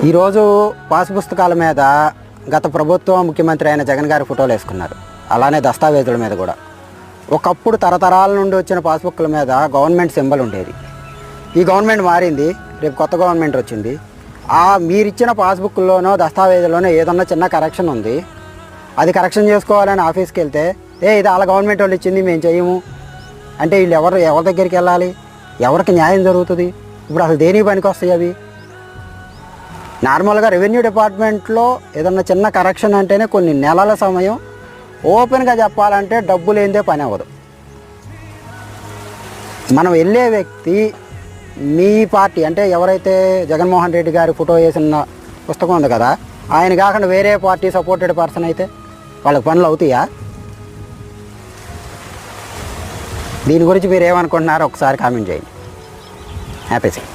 ఈరోజు పాస్ పుస్తకాల మీద గత ప్రభుత్వం ముఖ్యమంత్రి అయిన జగన్ గారి ఫోటోలు వేసుకున్నారు. అలానే దస్తావేజుల మీద కూడా. ఒకప్పుడు తరతరాల నుండి వచ్చిన పాస్బుక్ల మీద గవర్నమెంట్ సింబల్ ఉండేది. ఈ గవర్నమెంట్ మారింది, రేపు కొత్త గవర్నమెంట్ వచ్చింది. మీరిచ్చిన పాస్బుక్లోనో దస్తావేజుల్లోనో ఏదన్నా చిన్న కరెక్షన్ ఉంది, అది కరెక్షన్ చేసుకోవాలని ఆఫీస్కి వెళ్తే ఇది అలా గవర్నమెంట్ వాళ్ళు ఇచ్చింది మేము చేయము అంటే వీళ్ళు ఎవరి దగ్గరికి వెళ్ళాలి? ఎవరికి న్యాయం జరుగుతుంది? ఇప్పుడు అసలు దేనికి పనికి వస్తాయి అవి? నార్మల్గా రెవెన్యూ డిపార్ట్మెంట్లో ఏదన్నా చిన్న కరెక్షన్ అంటేనే కొన్ని నెలల సమయం. ఓపెన్గా చెప్పాలంటే డబ్బు లేనిదే పని అవ్వదు. మనం వెళ్ళే వ్యక్తి మీ పార్టీ అంటే ఎవరైతే జగన్మోహన్ రెడ్డి గారి ఫోటో వేసిన పుస్తకం ఉంది కదా, ఆయన కాకుండా వేరే పార్టీ సపోర్టెడ్ పర్సన్ అయితే వాళ్ళకి పనులు అవుతాయా? దీని గురించి మీరు ఏమనుకుంటున్నారో ఒకసారి కామెంట్ చేయండి. హ్యాపీ సింగ్.